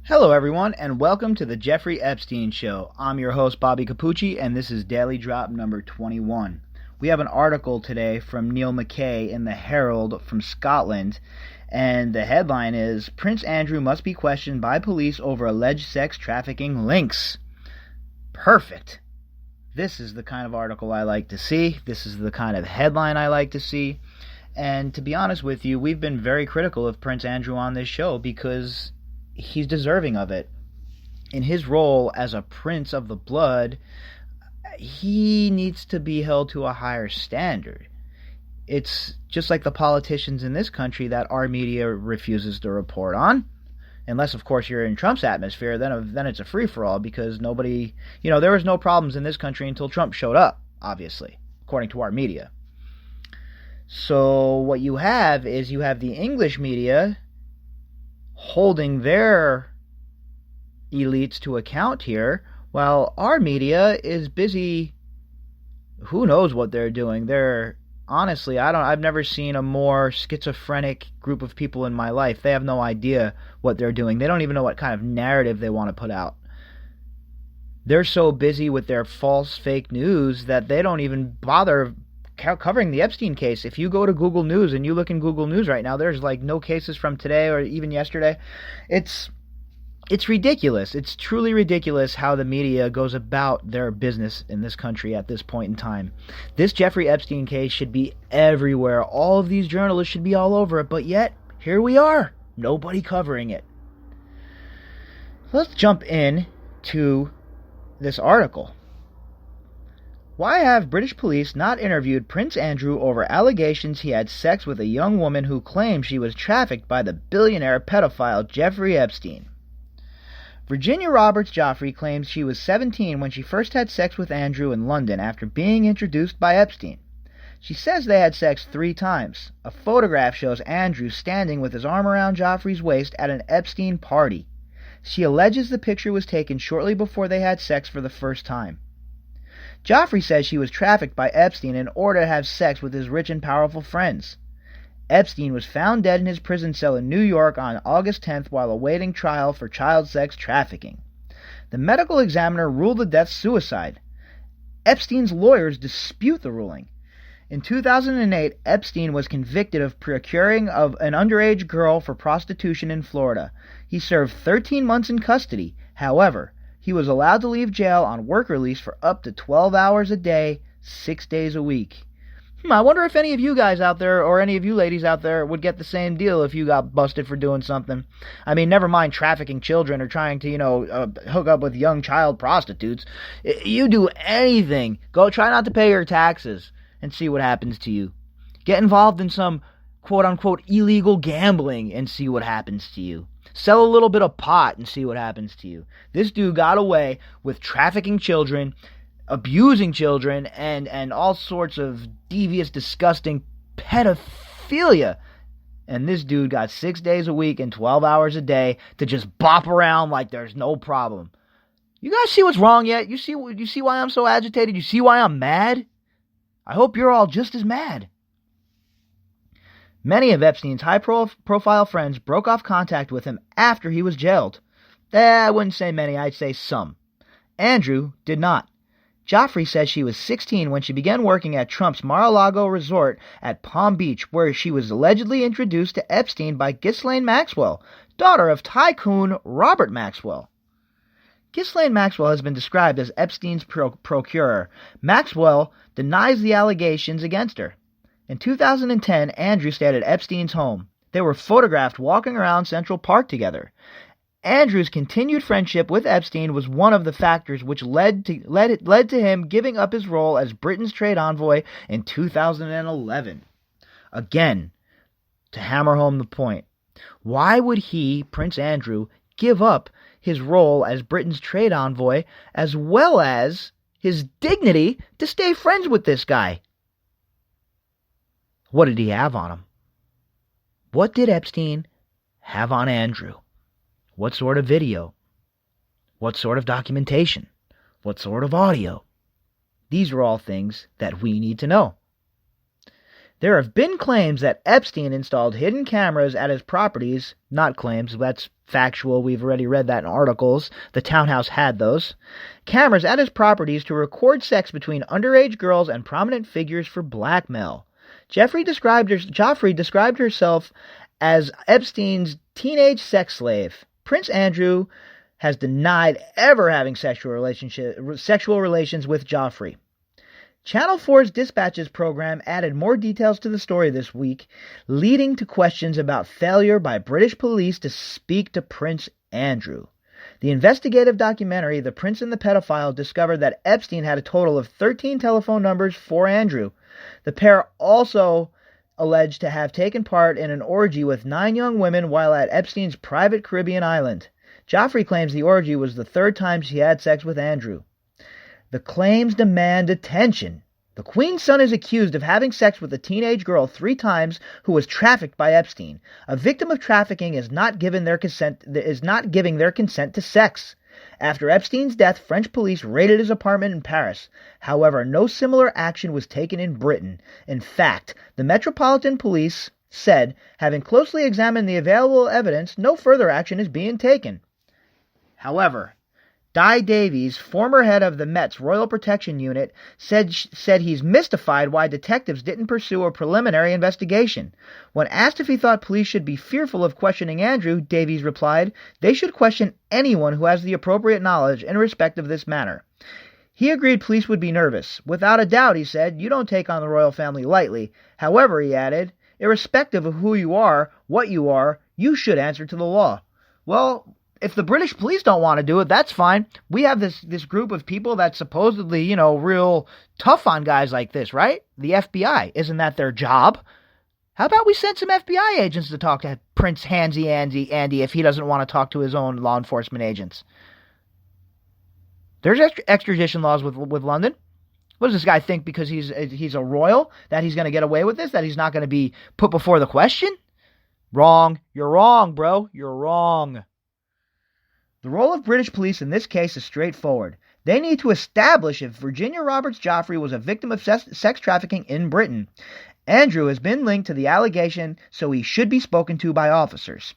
Hello, everyone, and welcome to the Jeffrey Epstein Show. I'm your host, Bobby Capucci, and this is Daily Drop number 21. We have an article today from Neil McKay in the Herald from Scotland, and the headline is, Prince Andrew must be questioned by police over alleged sex trafficking links. Perfect. This is the kind of article I like to see. This is the kind of headline I like to see. And to be honest with you, we've been very critical of Prince Andrew on this show because he's deserving of it. In his role as a prince of the blood, he needs to be held to a higher standard. It's just like the politicians in this country that our media refuses to report on. Unless, of course, you're in Trump's atmosphere, then it's a free-for-all because nobody, there was no problems in this country until Trump showed up, obviously, according to our media. So what you have is the English media holding their elites to account here, while our media is busy, who knows what they're doing. Honestly, I've never seen a more schizophrenic group of people in my life. They have no idea what they're doing. They don't even know what kind of narrative they want to put out. They're so busy with their false fake news that they don't even bother covering the Epstein case. If you go to Google News and you look in Google News right now, there's like no cases from today or even yesterday. It's ridiculous. It's truly ridiculous how the media goes about their business in this country at this point in time. This Jeffrey Epstein case should be everywhere. All of these journalists should be all over it, but yet, here we are. Nobody covering it. Let's jump in to this article. Why have British police not interviewed Prince Andrew over allegations he had sex with a young woman who claimed she was trafficked by the billionaire pedophile Jeffrey Epstein? Virginia Roberts Joffrey claims she was 17 when she first had sex with Andrew in London after being introduced by Epstein. She says they had sex 3 times. A photograph shows Andrew standing with his arm around Joffrey's waist at an Epstein party. She alleges the picture was taken shortly before they had sex for the first time. Joffrey says she was trafficked by Epstein in order to have sex with his rich and powerful friends. Epstein was found dead in his prison cell in New York on August 10th while awaiting trial for child sex trafficking. The medical examiner ruled the death suicide. Epstein's lawyers dispute the ruling. In 2008, Epstein was convicted of procuring of an underage girl for prostitution in Florida. He served 13 months in custody. However, he was allowed to leave jail on work release for up to 12 hours a day, 6 days a week. I wonder if any of you guys out there, or any of you ladies out there, would get the same deal if you got busted for doing something. I mean, never mind trafficking children or trying to, hook up with young child prostitutes. You do anything. Go try not to pay your taxes and see what happens to you. Get involved in some quote-unquote illegal gambling and see what happens to you. Sell a little bit of pot and see what happens to you. This dude got away with trafficking children, abusing children, and all sorts of devious, disgusting pedophilia. And this dude got 6 days a week and 12 hours a day to just bop around like there's no problem. You guys see what's wrong yet? You see why I'm so agitated? You see why I'm mad? I hope you're all just as mad. Many of Epstein's high-profile friends broke off contact with him after he was jailed. I wouldn't say many, I'd say some. Andrew did not. Joffrey says she was 16 when she began working at Trump's Mar-a-Lago resort at Palm Beach, where she was allegedly introduced to Epstein by Ghislaine Maxwell, daughter of tycoon Robert Maxwell. Ghislaine Maxwell has been described as Epstein's procurer. Maxwell denies the allegations against her. In 2010, Andrew stayed at Epstein's home. They were photographed walking around Central Park together. Andrew's continued friendship with Epstein was one of the factors which led to him giving up his role as Britain's trade envoy in 2011. Again, to hammer home the point, why would he, Prince Andrew, give up his role as Britain's trade envoy as well as his dignity to stay friends with this guy? What did he have on him? What did Epstein have on Andrew? What sort of video? What sort of documentation? What sort of audio? These are all things that we need to know. There have been claims that Epstein installed hidden cameras at his properties. Not claims, that's factual. We've already read that in articles. The townhouse had those. Cameras at his properties to record sex between underage girls and prominent figures for blackmail. Joffrey described herself as Epstein's teenage sex slave. Prince Andrew has denied ever having sexual relations with Joffrey. Channel 4's Dispatches program added more details to the story this week, leading to questions about failure by British police to speak to Prince Andrew. The investigative documentary, The Prince and the Pedophile, discovered that Epstein had a total of 13 telephone numbers for Andrew. The pair also alleged to have taken part in an orgy with 9 young women while at Epstein's private Caribbean island. Joffrey claims the orgy was the 3rd time she had sex with Andrew. The claims demand attention. The Queen's son is accused of having sex with a teenage girl 3 times who was trafficked by Epstein. A victim of trafficking is not giving their consent to sex. After Epstein's death, French police raided his apartment in Paris. However, no similar action was taken in Britain. In fact, the Metropolitan Police said, having closely examined the available evidence, no further action is being taken. However, Di Davies, former head of the Met's Royal Protection Unit, said he's mystified why detectives didn't pursue a preliminary investigation. When asked if he thought police should be fearful of questioning Andrew, Davies replied, "They should question anyone who has the appropriate knowledge in respect of this matter." He agreed police would be nervous. "Without a doubt," he said, "you don't take on the royal family lightly. However," he added, "irrespective of who you are, what you should answer to the law." Well, if the British police don't want to do it, that's fine. We have this group of people that's supposedly, real tough on guys like this, right? The FBI. Isn't that their job? How about we send some FBI agents to talk to Prince Andy if he doesn't want to talk to his own law enforcement agents? There's extradition laws with London. What does this guy think because he's a royal that he's going to get away with this, that he's not going to be put before the question? Wrong. You're wrong, bro. You're wrong. The role of British police in this case is straightforward. They need to establish if Virginia Roberts Joffrey was a victim of sex trafficking in Britain. Andrew has been linked to the allegation, so he should be spoken to by officers.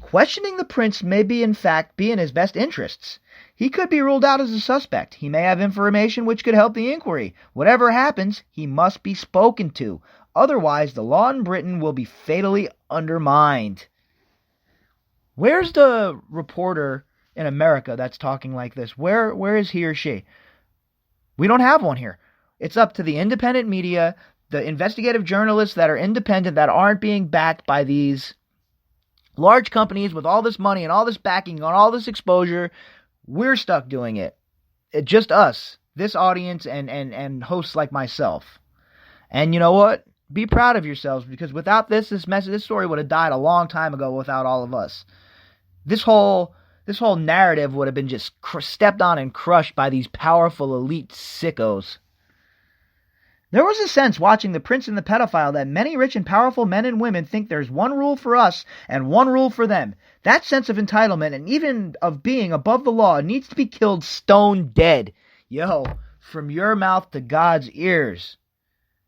Questioning the prince may in fact be in his best interests. He could be ruled out as a suspect. He may have information which could help the inquiry. Whatever happens, he must be spoken to. Otherwise, the law in Britain will be fatally undermined. Where's the reporter in America that's talking like this? Where is he or she? We don't have one here. It's up to the independent media, the investigative journalists that are independent, that aren't being backed by these large companies with all this money and all this backing and all this exposure. We're stuck doing it. It's just us, this audience, and hosts like myself. And you know what? Be proud of yourselves, because without this story would have died a long time ago without all of us. This whole narrative would have been just stepped on and crushed by these powerful elite sickos. There was a sense watching The Prince and the Pedophile that many rich and powerful men and women think there's one rule for us and one rule for them. That sense of entitlement and even of being above the law needs to be killed stone dead. Yo, from your mouth to God's ears.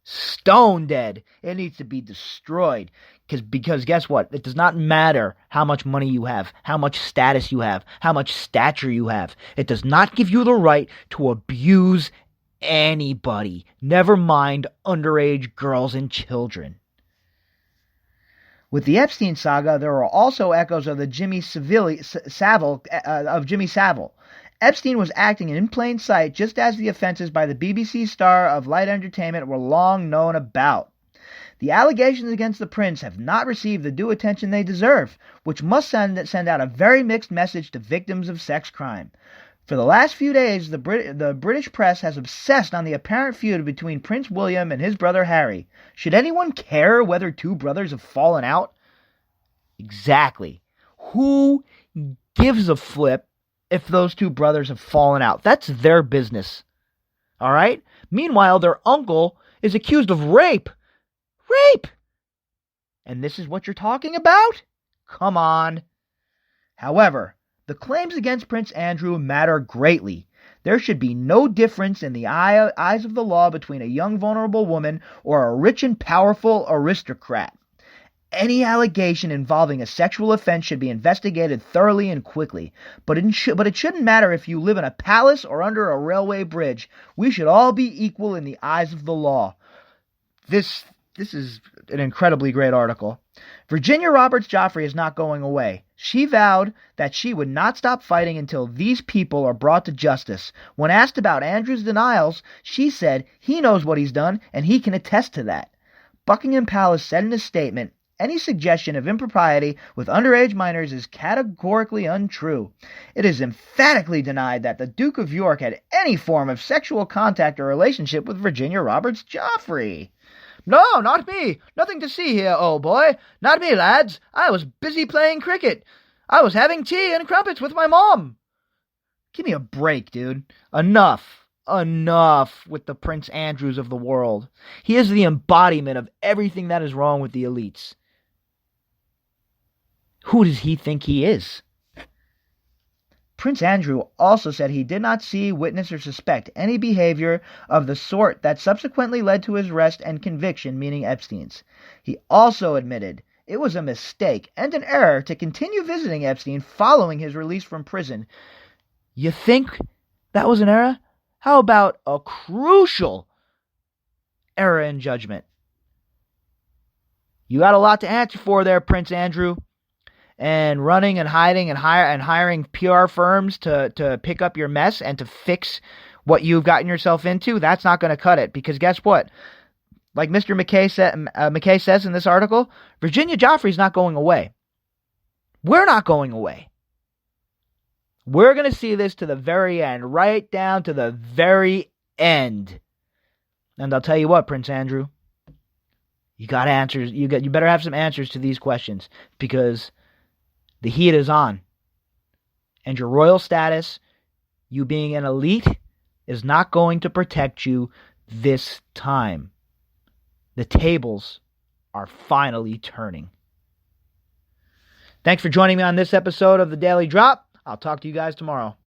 Stone dead. It needs to be destroyed. Because guess what? It does not matter how much money you have, how much status you have, how much stature you have. It does not give you the right to abuse anybody. Never mind underage girls and children. With the Epstein saga, there are also echoes of the Jimmy Savile. Epstein was acting in plain sight, just as the offenses by the BBC star of light entertainment were long known about. The allegations against the prince have not received the due attention they deserve, which must send out a very mixed message to victims of sex crime. For the last few days, the British press has obsessed on the apparent feud between Prince William and his brother Harry. Should anyone care whether 2 brothers have fallen out? Exactly. Who gives a flip if those 2 brothers have fallen out? That's their business. All right? Meanwhile, their uncle is accused of rape. Rape! And this is what you're talking about? Come on. However, the claims against Prince Andrew matter greatly. There should be no difference in the eyes of the law between a young vulnerable woman or a rich and powerful aristocrat. Any allegation involving a sexual offense should be investigated thoroughly and quickly. But it shouldn't matter if you live in a palace or under a railway bridge. We should all be equal in the eyes of the law. This is an incredibly great article. Virginia Roberts Joffrey is not going away. She vowed that she would not stop fighting until these people are brought to justice. When asked about Andrew's denials, she said he knows what he's done and he can attest to that. Buckingham Palace said in a statement, "Any suggestion of impropriety with underage minors is categorically untrue. It is emphatically denied that the Duke of York had any form of sexual contact or relationship with Virginia Roberts Joffrey." "No, not me. Nothing to see here, old boy. Not me, lads. I was busy playing cricket. I was having tea and crumpets with my mom." Give me a break, dude. Enough with the Prince Andrews of the world. He is the embodiment of everything that is wrong with the elites. Who does he think he is? Prince Andrew also said he did not see, witness, or suspect any behavior of the sort that subsequently led to his arrest and conviction, meaning Epstein's. He also admitted it was a mistake and an error to continue visiting Epstein following his release from prison. You think that was an error? How about a crucial error in judgment? You got a lot to answer for there, Prince Andrew. And running and hiding and hiring PR firms to pick up your mess and to fix what you've gotten yourself into, that's not going to cut it. Because guess what? Like Mr. McKay says in this article, Virginia Joffrey's not going away. We're not going away. We're going to see this to the very end, right down to the very end. And I'll tell you what, Prince Andrew, you got answers. You better have some answers to these questions, because the heat is on. And your royal status, you being an elite, is not going to protect you this time. The tables are finally turning. Thanks for joining me on this episode of The Daily Drop. I'll talk to you guys tomorrow.